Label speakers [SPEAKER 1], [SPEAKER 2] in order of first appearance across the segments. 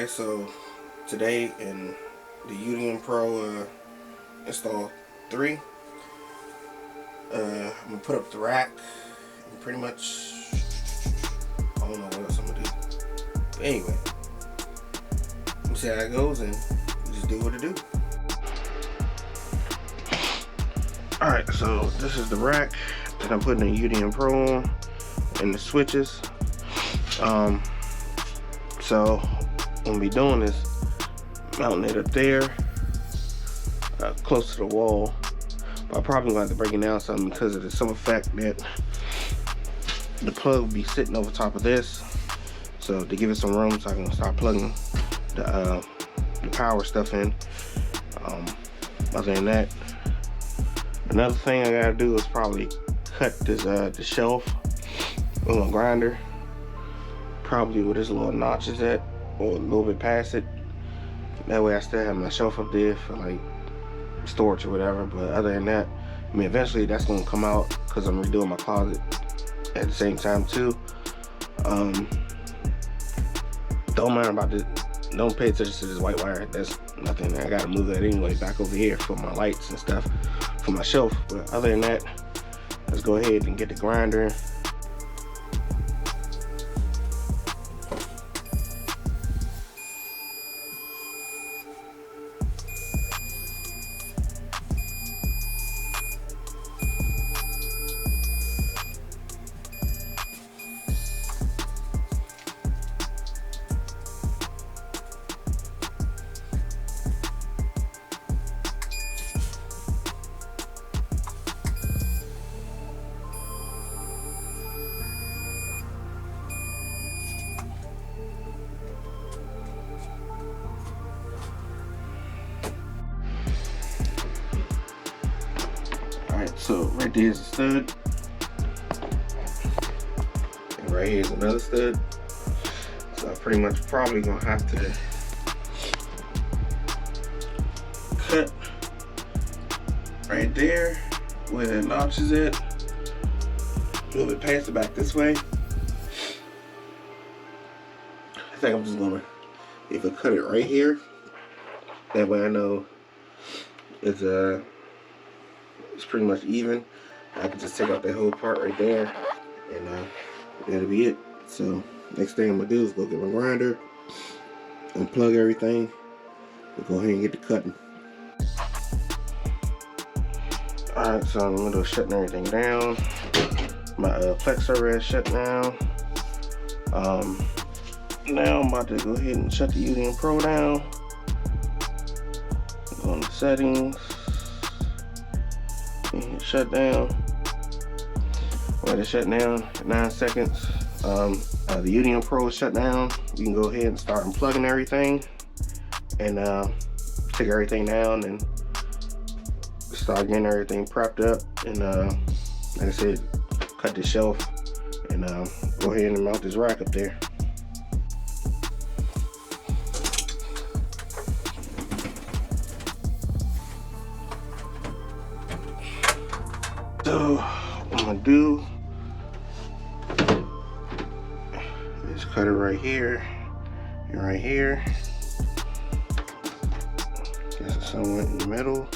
[SPEAKER 1] Alright, so today in the UDMPro install 3, I'm gonna put up the rack and pretty much I don't know what else I'm gonna do. But anyway, let's see how it goes and just do what it do. Alright, so this is the rack that I'm putting the UDMPro on and the switches. So what I'm gonna be doing is mounting it up there, close to the wall. But I'm probably gonna have to break it down something because of the simple fact that the plug will be sitting over top of this. So to give it some room so I can start plugging the power stuff in. Other than that, another thing I gotta do is probably cut this the shelf with a grinder, probably where this little notch is at, or a little bit past it. That way I still have my shelf up there for like storage or whatever. But other than that, I mean, eventually that's gonna come out because I'm redoing my closet at the same time too. Don't mind about this. Don't pay attention to this white wire. That's nothing. I gotta move that anyway back over here for my lights and stuff for my shelf. But other than that, let's go ahead and get the grinder. So right there is a stud, and right here is another stud. So I pretty much probably gonna have to cut right there where the notch is at, a little bit past it back this way. I think I'm just gonna cut it right here. That way I know it's pretty much even. I can just take out that whole part right there, and that'll be it. So next thing I'm gonna do is go get my grinder, unplug everything, and go ahead and get to cutting. Alright, so I'm in the middle of shutting everything down. My Plex server is shut down. Now I'm about to go ahead and shut the UDMPro down. Go into settings. Shut down. Let it shut down 9 seconds. The UDMPro is shut down. You can go ahead and start unplugging everything and take everything down and start getting everything prepped up. And like I said, cut the shelf and go ahead and mount this rack up there. So what I'm gonna do is cut it right here and right here. Guess it's somewhat in the middle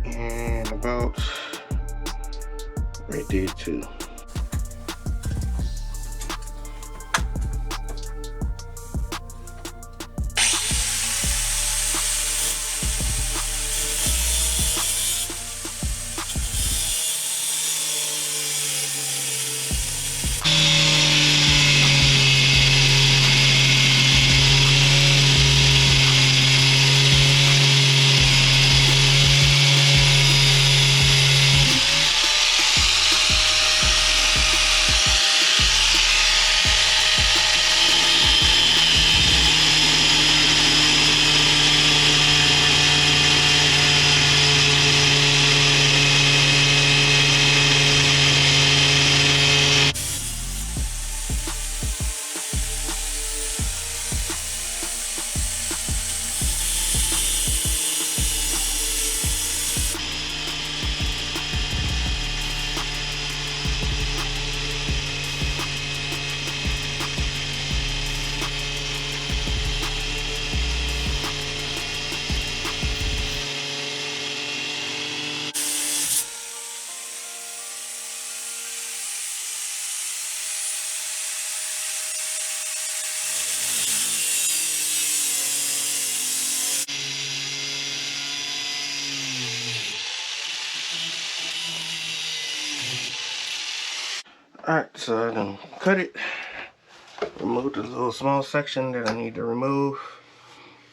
[SPEAKER 1] and about right there too. Alright, so I done cut it. Remove the little small section that I need to remove.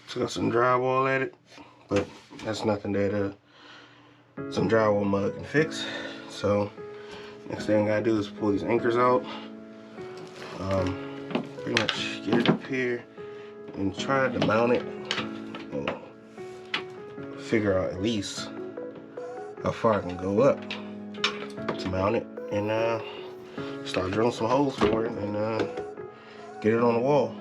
[SPEAKER 1] Took out some drywall at it, but that's nothing that some drywall mud can fix. So next thing I gotta do is pull these anchors out. Pretty much get it up here and try to mount it and figure out at least how far I can go up to mount it, and start drilling some holes for it and get it on the wall.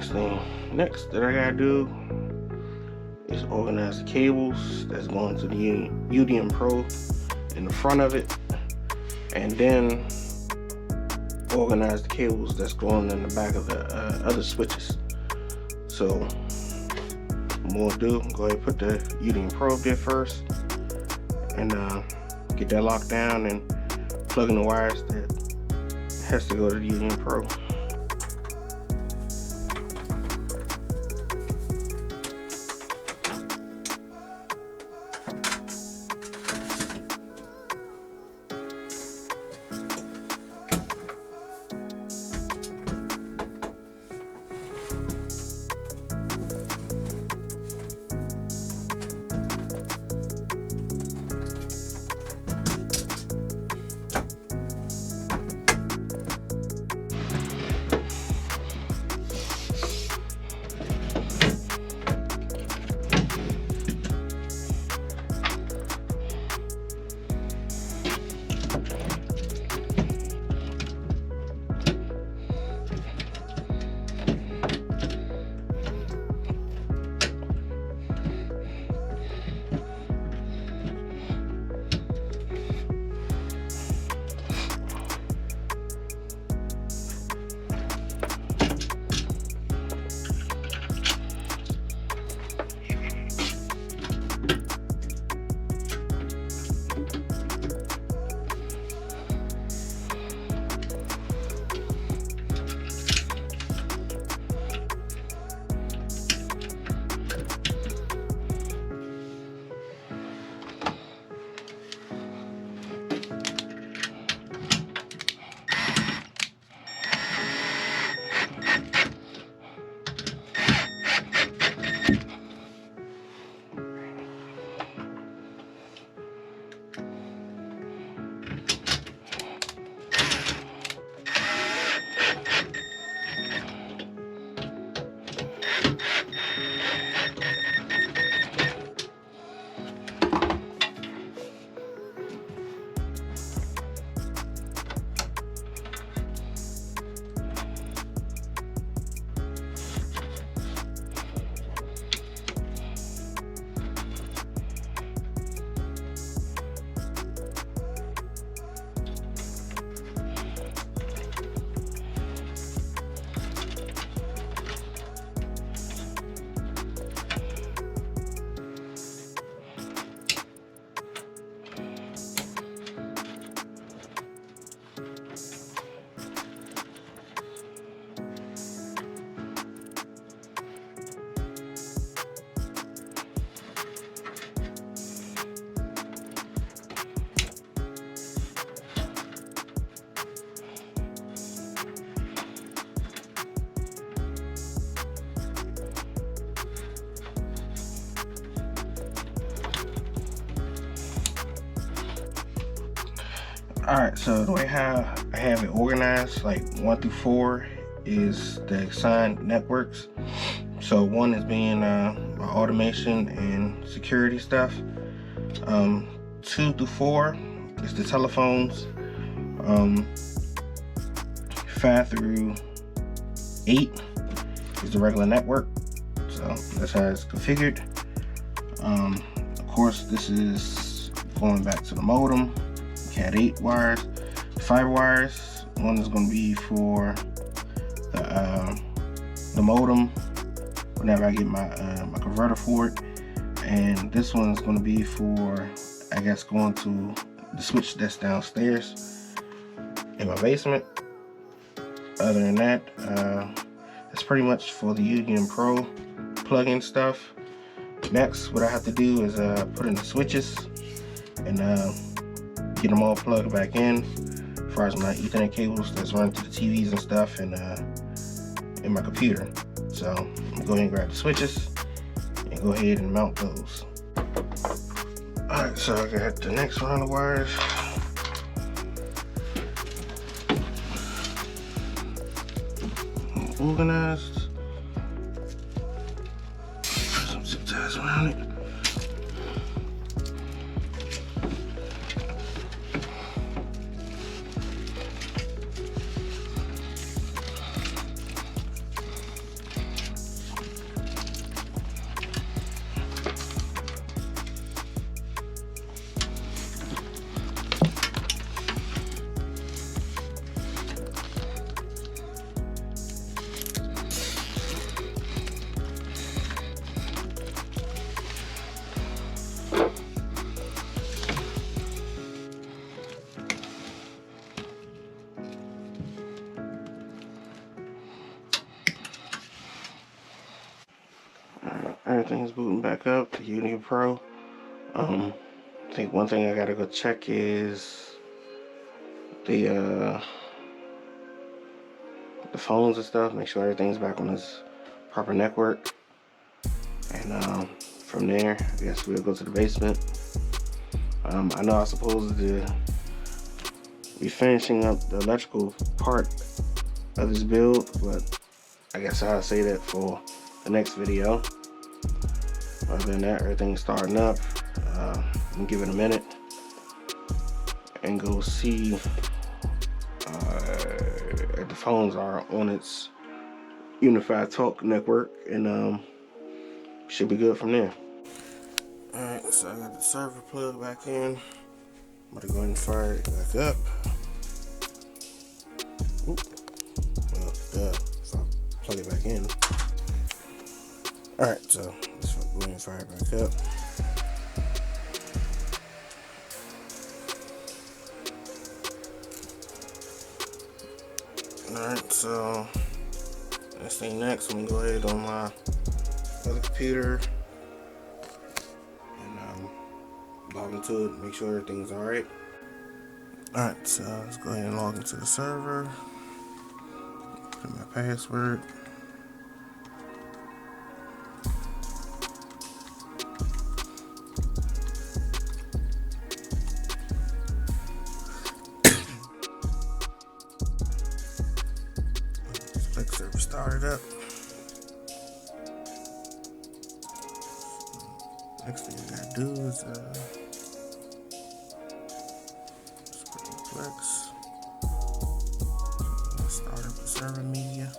[SPEAKER 1] So next that I gotta do is organize the cables that's going to the UDMPro in the front of it, and then organize the cables that's going in the back of the other switches. So what we'll do, go ahead and put the UDMPro up there first, and get that locked down and plug in the wires that has to go to the UDMPro. Alright, so the way how I have it organized, like 1 through 4 is the assigned networks. So 1 is being my automation and security stuff. 2 through 4 is the telephones. 5 through 8 is the regular network. So that's how it's configured. Of course, this is going back to the modem. Cat 8 wires, fiber wires. One is going to be for the modem whenever I get my my converter for it, and this one is going to be for, I guess, going to the switch that's downstairs in my basement. Other than that, that's pretty much for the UDMPro plug-in stuff. Next, what I have to do is put in the switches and get them all plugged back in, as far as my Ethernet cables that's running to the TVs and stuff, and in my computer. So I'm gonna go ahead and grab the switches and go ahead and mount those. Alright, so I got the next round of wires. Organized. Some zip ties around it. Everything's booting back up to UDMPro. I think one thing I gotta go check is the phones and stuff. Make sure everything's back on this proper network. And from there, I guess we'll go to the basement. I know I'm supposed to be finishing up the electrical part of this build, but I guess I'll say that for the next video. Other than that, everything's starting up. I'm gonna give it a minute and go see if the phones are on its Unifi Talk network, and should be good from there. Alright, so I got the server plugged back in. I'm gonna go ahead and fire it back up. Oop. Well, duh. So I'll plug it back in. Alright, so let's go ahead and fire it back up. Alright, so next thing next, I'm gonna go ahead on my other computer and log into it, make sure everything's alright. Alright, so let's go ahead and log into the server. Put in my password. Click server started up. Next thing I gotta do is flex. Start up the server media.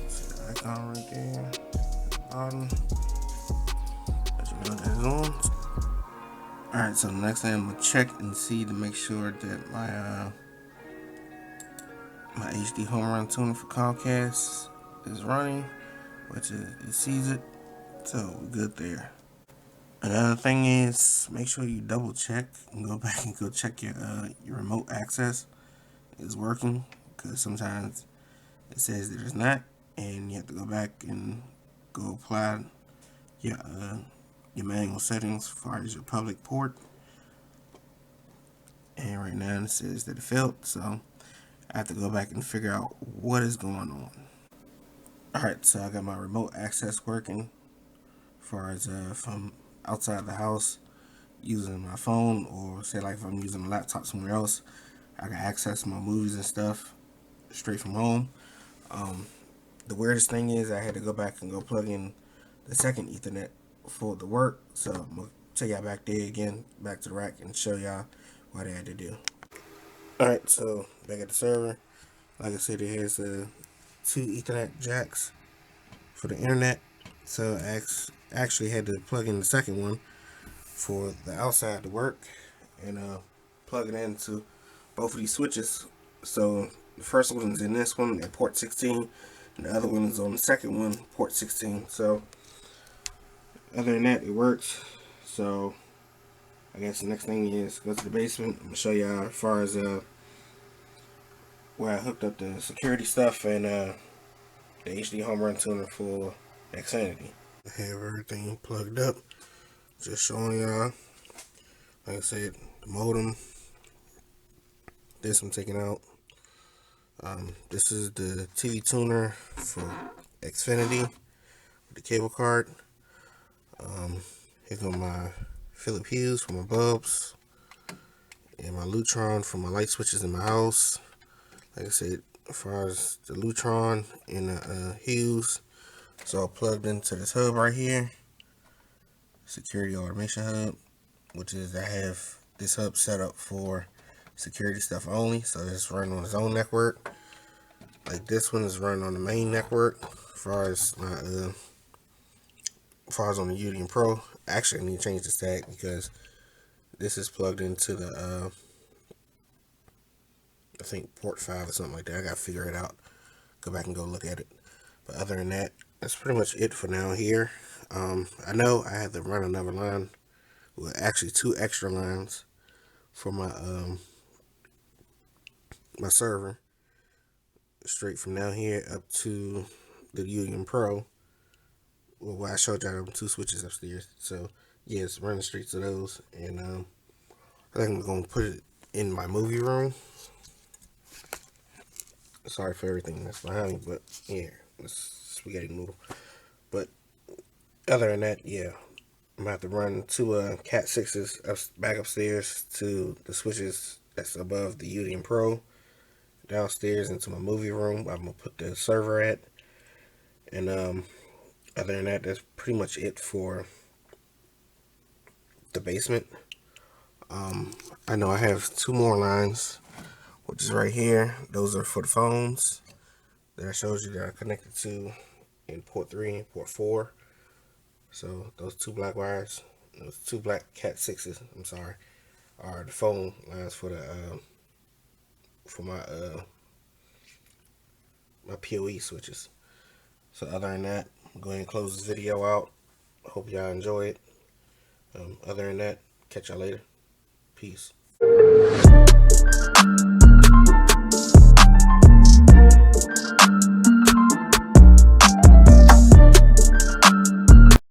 [SPEAKER 1] See the icon right there at the bottom. Let you know that it's on. Alright, so the next thing I'm gonna check and see to make sure that my my HD home run tuner for Comcast is running, which it sees it, so we're good there. Another thing is, make sure you double check and go back and go check your remote access is working, because sometimes it says that it's not, and you have to go back and go apply your manual settings as far as your public port. And right now it says that it failed, so I have to go back and figure out what is going on. Alright, so I got my remote access working as far as from outside the house. using my phone, or say like if I'm using a laptop somewhere else, I can access my movies and stuff straight from home. The weirdest thing is I had to go back and go plug in the second Ethernet for the work. So I'm gonna take y'all back there again, back to the rack, and show y'all what I had to do. Alright, so back at the server. Like I said, it has two Ethernet jacks for the internet. So I actually had to plug in the second one for the outside to work, and plug it into both of these switches. So the first one is in this one at port 16, and the other one is on the second one, port 16. So other than that, it works. So I guess the next thing is go to the basement. I'm gonna show y'all as far as where I hooked up the security stuff and the HD home run tuner for Xfinity. I have everything plugged up. Just showing y'all. Like I said, the modem. This I'm taking out. This is the TV tuner for Xfinity with the cable card. Here go my Philip Hughes for my bulbs, and my Lutron for my light switches in my house. Like I said, as far as the Lutron and the Hughes, it's all plugged into this hub right here, security automation hub, which is I have this hub set up for security stuff only, so it's running on its own network. Like this one is running on the main network. As far as on the UDMPro, actually I need to change this tag because this is plugged into the I think port 5 or something like that. I gotta figure it out. Go back and go look at it. But other than that, that's pretty much it for now here. I know I had to run another line, well actually 2 extra lines for my my server, straight from down here up to the UDMPro. Well, I showed y'all 2 switches upstairs. So yes, running straight to those, and I think I'm gonna put it in my movie room. Sorry for everything that's behind me, but yeah, it's spaghetti noodle. But other than that, yeah, I'm gonna have to run 2 Cat 6s back upstairs to the switches that's above the UDMPro, downstairs into my movie room. I'm gonna put the server at, and other than that, that's pretty much it for the basement. I know I have 2 more lines, which is right here. Those are for the phones that I showed you that are connected to in port 3 and port 4. So those 2 black wires, those 2 black Cat 6s, I'm sorry, are the phone lines for the my PoE switches. So other than that, I'm going to close this video out. Hope y'all enjoy it. Other than that, catch y'all later. Peace.